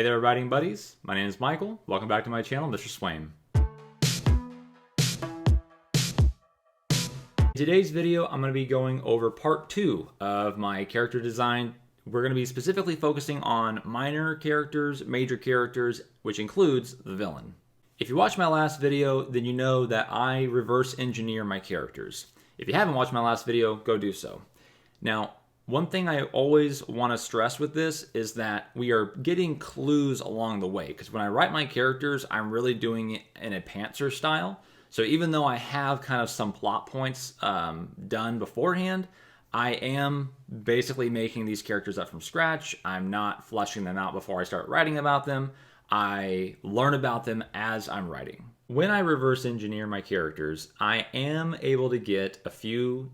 Hey there, writing buddies. My name is Michael. Welcome back to my channel, Mr. Swaim. In today's video, I'm going to be going over part 2 of my character design. We're going to be specifically focusing on minor characters, major characters, which includes the villain. If you watched my last video, then you know that I reverse engineer my characters. If you haven't watched my last video, go do so. Now, one thing I always want to stress with this is that we are getting clues along the way, because when I write my characters, I'm really doing it in a pantser style. So even though I have kind of some plot points done beforehand, I am basically making these characters up from scratch. I'm not fleshing them out before I start writing about them. I learn about them as I'm writing. When I reverse engineer my characters, I am able to get a few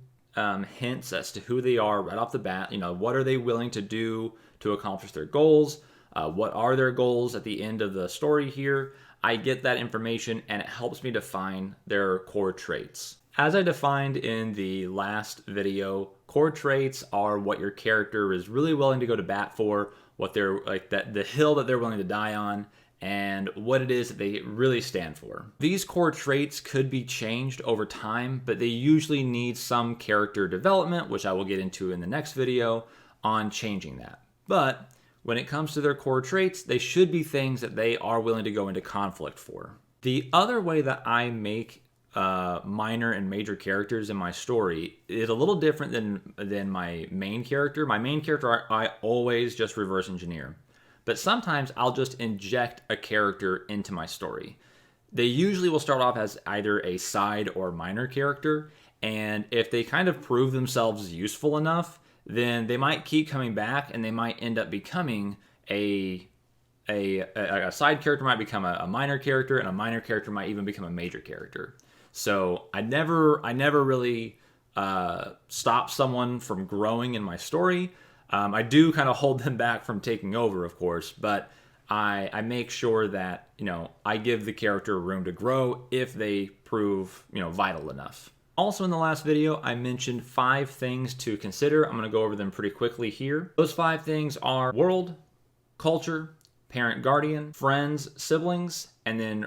hints as to who they are right off the bat. You know, what are they willing to do to accomplish their goals? What are their goals at the end of the story here? I get that information and it helps me define their core traits. As I defined in the last video, core traits are what your character is really willing to go to bat for, what they're like, that the hill that they're willing to die on, and what it is that they really stand for. These core traits could be changed over time, but they usually need some character development, which I will get into in the next video on changing that. But when it comes to their core traits, they should be things that they are willing to go into conflict for. The other way that I make minor and major characters in my story is a little different than my main character. My main character, I always just reverse engineer. But sometimes I'll just inject a character into my story. They usually will start off as either a side or minor character, and if they kind of prove themselves useful enough, then they might keep coming back and they might end up becoming a side character might become a minor character, and a minor character might even become a major character. So I never really stop someone from growing in my story. I do kind of hold them back from taking over, of course, but I make sure that, you know, I give the character room to grow if they prove, you know, vital enough. Also in the last video, I mentioned 5 things to consider. I'm going to go over them pretty quickly here. Those 5 things are world, culture, parent-guardian, friends, siblings, and then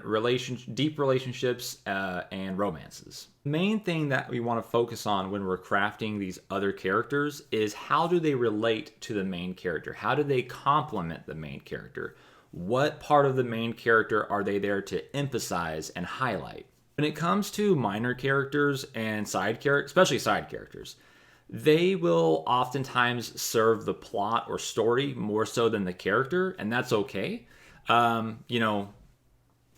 deep relationships and romances. The main thing that we want to focus on when we're crafting these other characters is how do they relate to the main character? How do they complement the main character? What part of the main character are they there to emphasize and highlight? When it comes to minor characters and side characters, especially side characters, they will oftentimes serve the plot or story more so than the character, and that's okay. You know,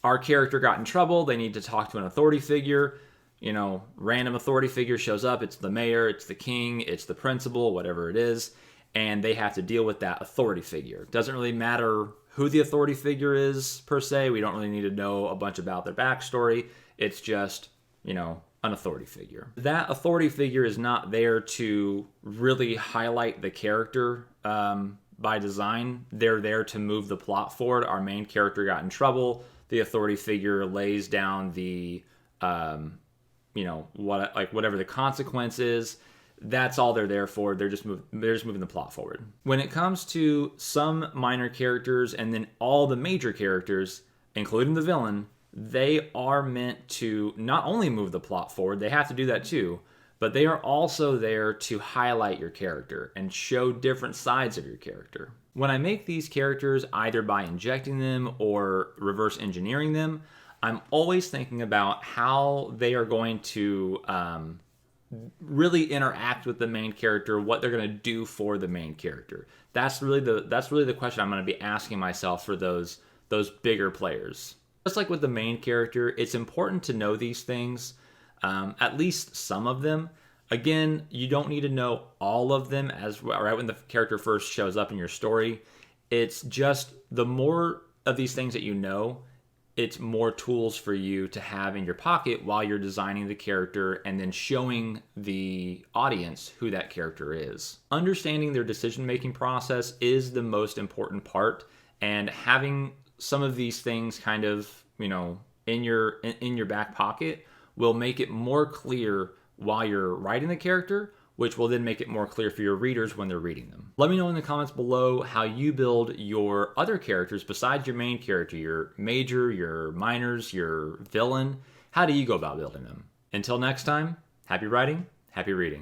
our character got in trouble. They need to talk to an authority figure. You know, random authority figure shows up. It's the mayor, it's the king, it's the principal, whatever it is, and they have to deal with that authority figure. Doesn't really matter who the authority figure is, per se. We don't really need to know a bunch about their backstory. It's just, you know, an authority figure. That authority figure is not there to really highlight the character by design. They're there to move the plot forward. Our main character got in trouble. The authority figure lays down the, you know, whatever the consequence is. That's all they're there for. They're just moving the plot forward. When it comes to some minor characters and then all the major characters, including the villain, they are meant to not only move the plot forward, they have to do that too, but they are also there to highlight your character and show different sides of your character. When I make these characters, either by injecting them or reverse engineering them, I'm always thinking about how they are going to really interact with the main character, what they're going to do for the main character. That's really the question I'm going to be asking myself for those bigger players. Just like with the main character, it's important to know these things, at least some of them. Again, you don't need to know all of them right when the character first shows up in your story. It's just the more of these things that you know, it's more tools for you to have in your pocket while you're designing the character and then showing the audience who that character is. Understanding their decision-making process is the most important part, and having some of these things kind of, you know, in your back pocket will make it more clear while you're writing the character, which will then make it more clear for your readers when they're reading them. Let me know in the comments below how you build your other characters besides your main character, your major, your minors, your villain. How do you go about building them? Until next time, happy writing, happy reading.